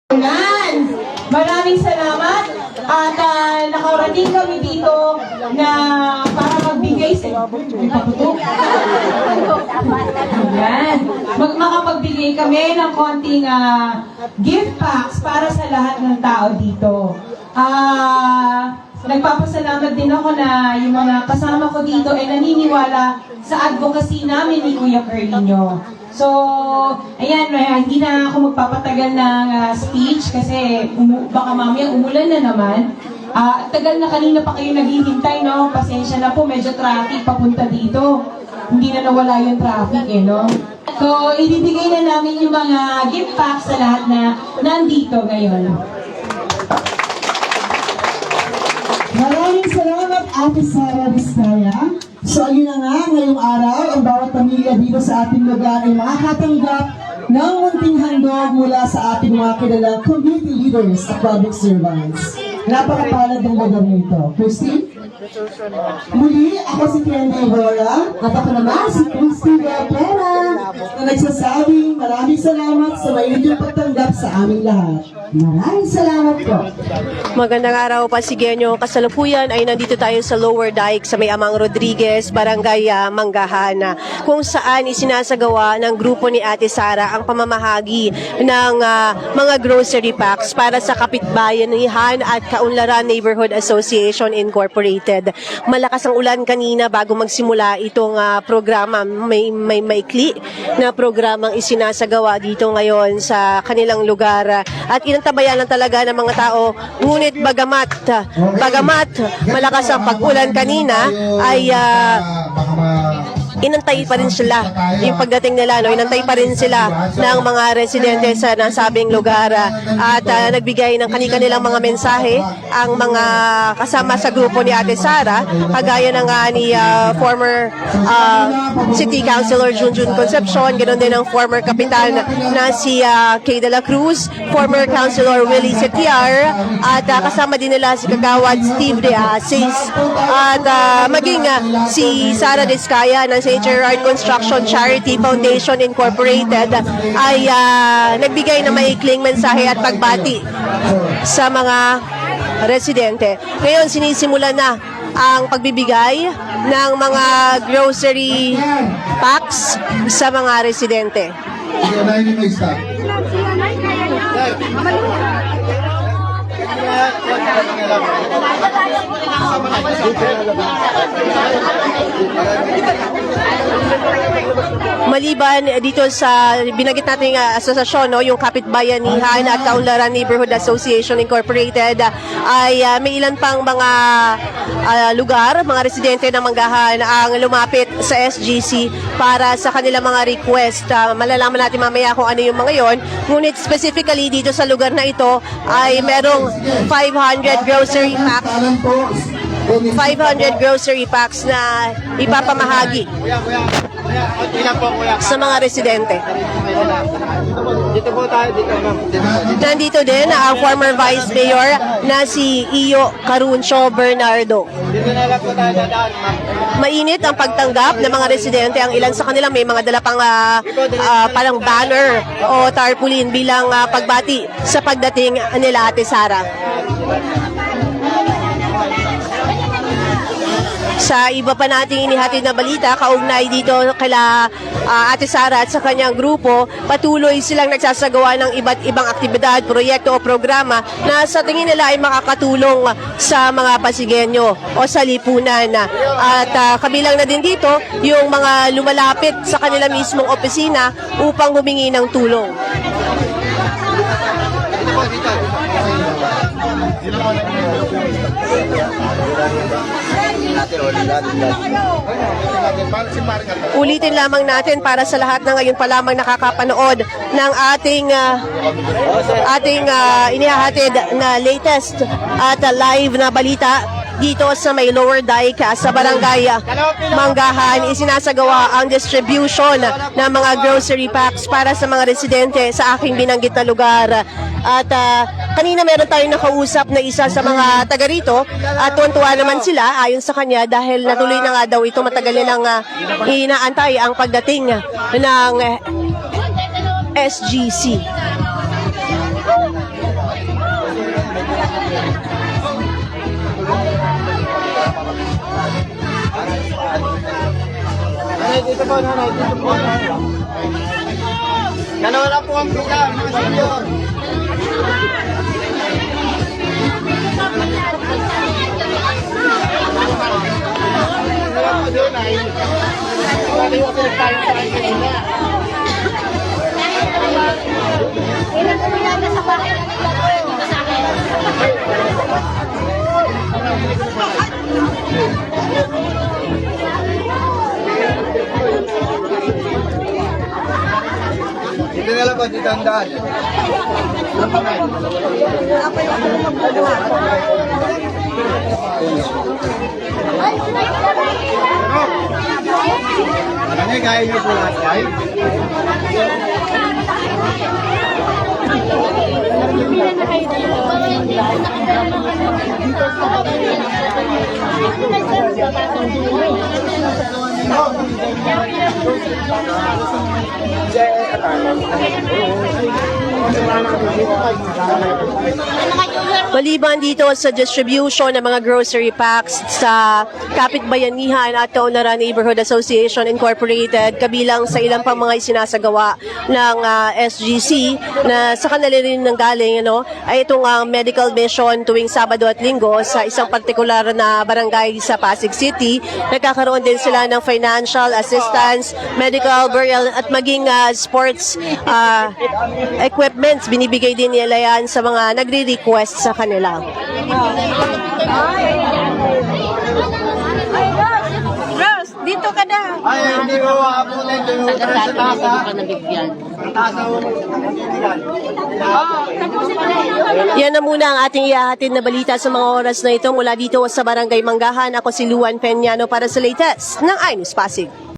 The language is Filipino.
Yan! Maraming salamat at nakarating kami dito na para magbigay sa Yan. Makapagbigay kami ng konting gift packs para sa lahat ng tao dito. Nagpapasalamat din ako na yung mga kasama ko dito ay naniniwala sa advocacy namin ni Kuya Carlino. So, ayan, hindi na ako magpapatagal ng speech kasi baka mamaya umulan na naman. Tagal na kanina pa kayo naghihintay, no? Pasensya na po, medyo traffic papunta dito. Hindi na nawala yung traffic, no? So, ibibigay na namin yung mga gift packs sa lahat na nandito ngayon. Maraming salamat, Ate Sara Vizcaya. So, ayun na nga, ngayong araw, ang bawat pamilya dito sa ating lugar ay makakatanggap ng munting handog mula sa ating mga kilalang community leaders at public servants. Napakapalad ng lugar nito. Christy? Muli, ako si Candy Aurora at ako naman si Christy Galpera na nagsasabing maraming salamat sa mainit yung pagtanggap sa aming lahat. Maraming salamat po. Magandang araw, Pasigenyo. Kasalukuyan ay nandito tayo sa Lower Dike sa May Amang Rodriguez, Barangay Manggahan, kung saan isinasagawa ng grupo ni Ate Sara ang pamamahagi ng mga grocery packs para sa Kapitbayanihan at Kaunlaran Neighborhood Association Incorporated. Malakas ang ulan kanina bago magsimula itong programa. May maikli na programang isinasagawa dito ngayon sa kanilang lugar at inantabayan lang talaga ng mga tao. Ngunit bagamat malakas ang pag-ulan kanina ay inantay pa rin sila yung pagdating nila, no? Inantay pa rin sila ng mga residente sa nasabing lugar at nagbigay ng kanilang mga mensahe ang mga kasama sa grupo ni Ate Sara, kagaya ng ni former City Councilor Junjun Concepcion, ganoon din ang former kapitan na si Kay de la Cruz, former Councilor Willie Setiar, at kasama din nila si Kagawad Steve De Asis at maging si Sara Vizcaya ng St. Gerard Construction Charity Foundation Incorporated ay nagbigay ng maikling mensahe at pagbati sa mga residente. Ngayon sinisimulan na ang pagbibigay ng mga grocery packs sa mga residente. Maliban dito sa binanggit nating asosasyon, no, yung Kapitbayanihan at Kaunlaran Neighborhood Association Incorporated, ay may ilan pang mga lugar, mga residente ng Manggahan ang lumapit sa SGC para sa kanilang mga request. Malalaman natin mamaya kung ano yung mga yon. Ngunit specifically dito sa lugar na ito ay merong 500 grocery packs. 500 grocery packs na ipapamahagi sa mga residente. Dito po tayo, dito. Nandito din ang former Vice Mayor na si Iyo Caruncio Bernardo. Dito na lang po tayo dadaan, ma'am. Mainit ang pagtanggap ng mga residente. Ang ilan sa kanila may mga dala pang parang banner o tarpaulin bilang pagbati sa pagdating nila Ate Sara. Sa iba pa nating inihatid na balita, kaugnay dito kila Ate Sara at sa kanyang grupo, patuloy silang nagsasagawa ng iba't ibang aktibidad, proyekto o programa na sa tingin nila ay makakatulong sa mga Pasigenyo o sa lipunan. At kabilang na din dito yung mga lumalapit sa kanila mismong opisina upang humingi ng tulong. Ulitin lamang natin para sa lahat na ngayon pa lamang nakakapanood ng ating inihahatid na latest at live na balita dito sa may Lower Dike sa Barangay Manggahan. Isinasagawa ang distribution ng mga grocery packs para sa mga residente sa aking binanggit na lugar. At kanina meron tayong nakausap na isa sa mga taga rito at tuwan-tuwa naman sila ayon sa kanya dahil natuloy na nga daw ito, matagal nilang inaantay ang pagdating ng SGC. Nanay, dito po, nanay. Dito po, nanay. Dalawa na po ang pila, mga senior. Dalawa po doon, ay. Dalawa yung pinagtayo sa akin kanina. Dito na lang po, dito ang daan. Ang kamay. Ano yung gaya niyo po lahat, guys? Maliban dito sa distribution ng mga grocery packs sa Kapitbayanihan at Kaunlaran Neighborhood Association Incorporated, kabilang sa ilang pang mga isinasagawa ng SGC na sa kanila rin nanggaling, ay itong medical mission tuwing Sabado at Linggo sa isang partikular na barangay sa Pasig City. Nagkakaroon din sila ng financial assistance, medical, burial at maging sports equipments. Binibigay din nila yan sa mga nagre-request sa kanila. Rose, dito ka na. Ay, hindi ko apunin. Ito yung utang sa tasa. Ang tasa ko. Yan na muna ang ating ihahatid na balita sa mga oras na ito mula dito sa Barangay Manggahan. Ako si Luan Peñano para sa latest ng iNews Pasig.